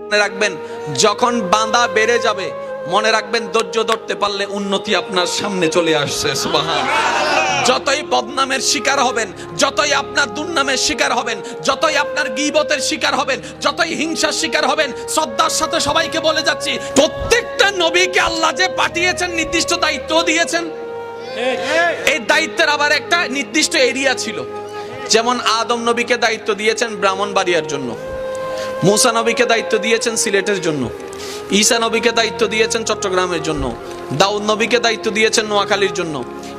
মনে রাখবেন, যখন বাঁধা বেড়ে যাবে মনে রাখবেন ধৈর্য ধরতে পারলে উন্নতি আপনার সামনে চলে আসছে। সুবহানাল্লাহ। যতই বদনামের শিকার হবেন, যতই আপনার দুর্নামের শিকার হবেন, যতই আপনার গীবতের শিকার হবেন, যতই হিংসার শিকার হবেন, শ্রদ্ধার সাথে সবাইকে বলে যাচ্ছি, প্রত্যেকটা নবীকে আল্লাহ যে পাঠিয়েছেন নির্দিষ্ট দায়িত্ব দিয়েছেন। এই দায়িত্বের আবার একটা নির্দিষ্ট এরিয়া ছিল। যেমন আদম নবীকে দায়িত্ব দিয়েছেন ব্রাহ্মণবাড়িয়ার জন্য, মুসা নবীকে দায়িত্ব দিয়েছেন সিলেটের জন্য, ঈসা নবীকে দায়িত্ব দিয়েছেন চট্টগ্রামের জন্য, দাউদ নবীকে দায়িত্ব দিয়েছেন নোয়াখালীর জন্য,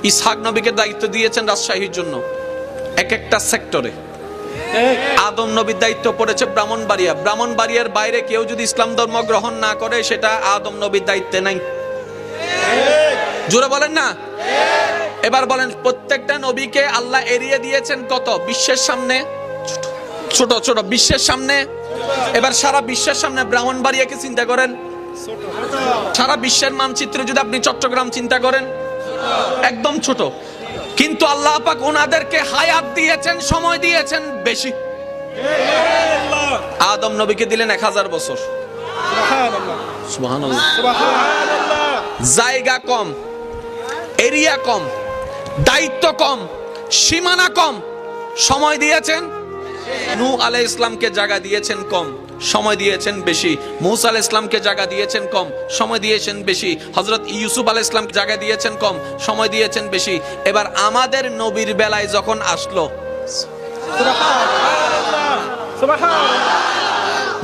ইসহাক নবীকে দায়িত্ব দিয়েছেন রাজশাহীর জন্য। এক একটা সেক্টরে আদম নবীর দায়িত্ব পড়েছে ব্রাহ্মণবাড়িয়া। ব্রাহ্মণবাড়িয়ার বাইরে কেউ যদি ইসলাম ধর্ম গ্রহণ না করে সেটা আদম নবীর দায়িত্বে নাই। জোরে বলেন না। এবার বলেন, প্রত্যেকটা নবীকে আল্লাহ এরিয়া দিয়েছেন কত? বিশ্বের সামনে ছোট ছোট, বিশ্বের সামনে। এবার সারা বিশ্বের সামনে ব্রাহ্মণবাড়িয়াকে চিন্তা করেন, সারা বিশ্বের মানচিত্রে যদি আপনি চট্টগ্রাম চিন্তা করেন, একদম ছোট। কিন্তু আল্লাহ পাক ওনাদেরকে হায়াত দিয়েছেন, সময় দিয়েছেন বেশি। আদম নবীকে দিলেন 1000 বছর। সুবহানাল্লাহ। জায়গা কম, এরিয়া কম, দায়িত্ব কম, সীমানা কম, সময় দিয়েছেন। নূহ আলাইহিস সালামকে জায়গা দিয়েছেন কম, সময় দিয়েছেন বেশি। মুসা আলাইহিস সালামকে জায়গা দিয়েছেন কম, সময় দিয়েছেন বেশি। হযরত ইউসুফ আলাইহিস সালামকে জায়গা দিয়েছেন কম, সময় দিয়েছেন বেশি। এবার আমাদের নবীর বেলায় যখন আসলো,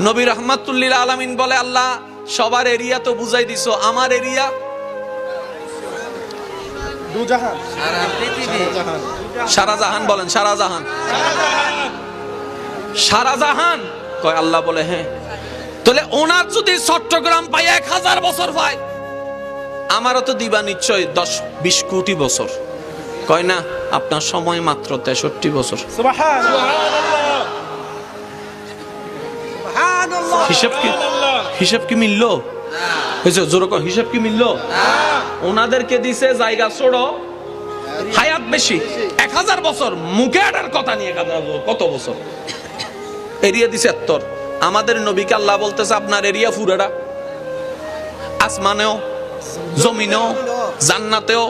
নবী রাহমাতুল লিল আলামিন বলে, আল্লাহ সবার এরিয়া তো বুঝাই দিছো, আমার এরিয়া সারা জাহান। বলেন সারা জাহান। সারা জাহান কয় আল্লাহ বলে হ্যাঁ। তাহলে ওনার যদি চট্টগ্রাম পায় 1000 বছর পায়, আমারও তো দিবা নিশ্চয় 10-20 কোটি বছর। কয় না, আপনার সময় মাত্র 63 বছর। হিসাব কি মিললো? হিসাব কি মিললো? ওনাদেরকে দিছে জায়গা ছোট, হায়াত বেশি, 1000 বছর। মুখে আটার কথা নিয়ে কত বছর এরিয়া দিছে 70। আমাদের নবীকে আল্লাহ বলতেছে আপনার এরিয়া পুরাটা, আসমানেও, জমিনেও, জান্নাতেও,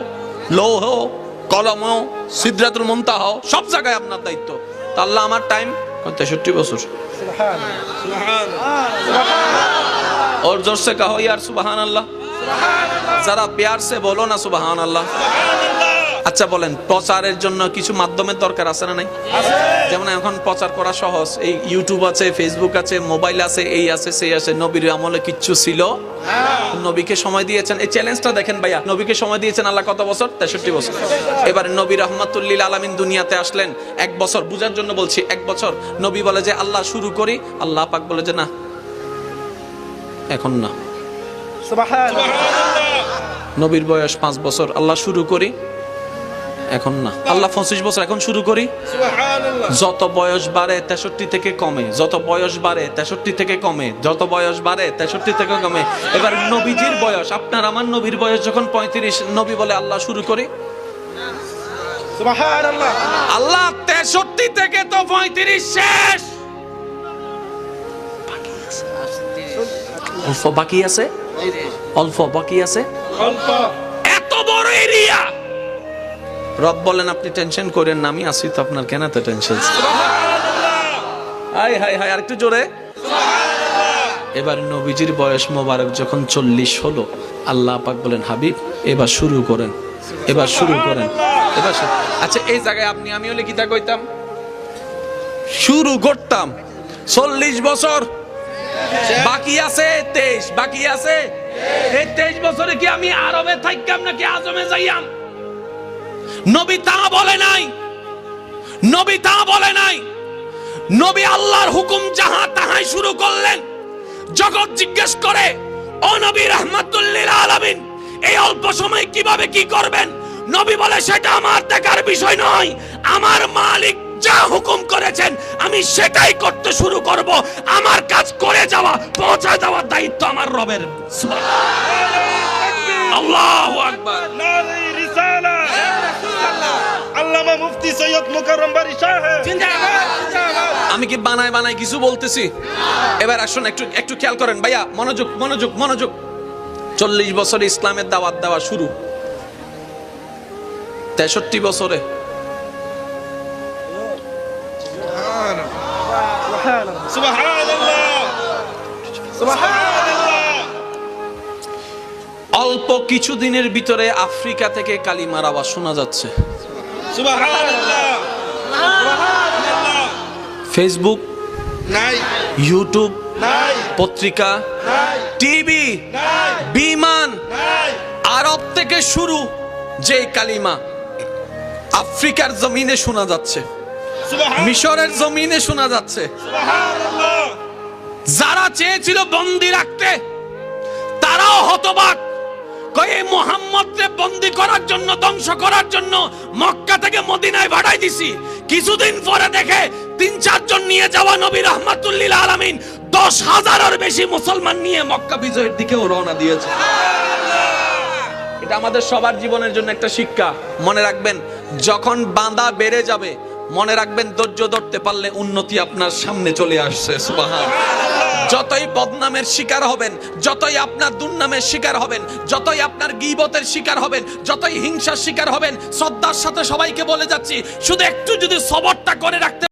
লৌহেও, কলমেও, সিদরাতুল মুনতাহাও, সব জায়গায় আপনার দায়িত্ব। তা আল্লাহ আমার টাইম 63 বছর। और जोर से कहो यार सुबहान अल्लाह। जरा प्यार से बोलो ना सुबहान अल्लाह। আচ্ছা বলেন, প্রচারের জন্য কিছু মাধ্যমের দরকার আছে না নাই? যেমন এখন প্রচার করা সহজ, এই ইউটিউব আছে, ফেসবুক আছে, মোবাইল আছে, এই আছে সেই আছে। নবীর আমলে কিচ্ছু ছিল? নবীকে সময় দিয়েছেন। এই চ্যালেঞ্জটা দেখেন ভাইয়া, নবীকে সময় দিয়েছেন আল্লাহ কত বছর? 63 বছর। এবার নবী রাহমাতুল লিল আলামিন দুনিয়াতে আসলেন 1 বছর, বুঝার জন্য বলছি 1 বছর। নবী বলে যে আল্লাহ শুরু করি, আল্লাহ পাক বলে যে না, এখন না। নবীর বয়স 5 বছর, আল্লাহ শুরু করি, এখন না। আল্লাহ 25 বছর, এখন শুরু করি। যত বয়স বাড়ে 63 থেকে কমে, যত বয়স বাড়ে 63 থেকে কমে, যত বয়স বাড়ে 63 থেকে কমে। এবার নবীজির বয়স, আপনার আমার নবীর বয়স যখন 35, নবী বলে আল্লাহ শুরু করি। আল্লাহ 63 থেকে তো 35 শেষ, অল্প বাকি আছে, অল্প বাকি আছে, এত বড় এরিয়া। রব বলেন আপনি টেনশন করেন না, আমি আছি তো আপনার, কেন এত টেনশন? হাই হাই হাই, আরেকটু জোরে। এবার নবীজির বয়স মোবারক যখন 40 হলো, আল্লাহ পাক বলেন হাবিব এবার শুরু করেন, এবার শুরু করেন, এবার। আচ্ছা এই জায়গায় আপনি আমি হলে কিতা কইতাম? শুরু করতাম। 40 বছর বাকি আছে, 23 বাকি আছে। এই 23 বছরে কি আমি আরবে থাকতাম নাকি আজমে যাইয়াম? নবী তা বলে নাই, নবী তা বলে নাই। নবী আল্লাহর হুকুম যাহা তাহাই শুরু করলেন। জগৎ জিজ্ঞেস করে, ও নবী রাহমাতুল লিল আলামিন, এই অল্প সময় কিভাবে কি করবেন? নবী বলে সেটা আমার দেখার বিষয় নয়, আমার মালিক যা হুকুম করেছেন আমি সেটাই করতে শুরু করব। আমার কাজ করে যাওয়া, পৌঁছায় দেওয়ার দায়িত্ব আমার রবের। আল্লাহু আকবার। নারে রিসালাত। আল্লামা মুফতি সৈয়দ মুকাররম বারী সাহেব জিন্দাবাদ, জিন্দাবাদ। আমি কি বানায় বানায় কিছু বলতেছি? এবার আসুন একটু একটু খেয়াল করেন ভাইয়া, মনোযোগ মনোযোগ মনোযোগ। 40 বছরে ইসলামের দাওয়াত দেওয়া শুরু, 63 বছরে অল্প কিছু দিনের ভিতরে আফ্রিকা থেকে কালিমার আওয়াজ শোনা যাচ্ছে। ফেসবুক নাই, ইউটিউব নাই, পত্রিকা নাই, টিভি নাই, বিমান নাই, আরব থেকে শুরু যে কালিমা আফ্রিকার জমিনে শোনা যাচ্ছে, মিশরের জমিনে শোনা যাচ্ছে। যারা চেয়েছিল বন্দী রাখতে তারাও হতবাক। কয়ে মুহাম্মদকে বন্দী করার জন্য, ধ্বংস করার জন্য মক্কা থেকে মদিনায় পাঠাই দিছি। কিছুদিন পরে দেখে 3-4 জন নিয়ে যাওয়া নবী রাহমাতুল লিল আলামিন 10,000-এর বেশি মুসলমান নিয়ে মক্কা বিজয়ের দিকেও রওনা দিয়েছে। এটা আমাদের সবার জীবনের জন্য একটা শিক্ষা। মনে রাখবেন, যখন বাঁধা বেড়ে যাবে, মনে রাখবেন ধৈর্য ধরতে পারলে উন্নতি আপনার সামনে চলে আসছে। সুবহানাল্লাহ। যতই বদনামের শিকার হবেন, যতই আপনার দুর্নামের শিকার হবেন, যতই আপনার গীবতের শিকার হবেন, যতই হিংসার শিকার হবেন, শ্রদ্ধার সাথে সবাইকে বলে যাচ্ছি, শুধু একটু যদি সবরটা করে রাখতে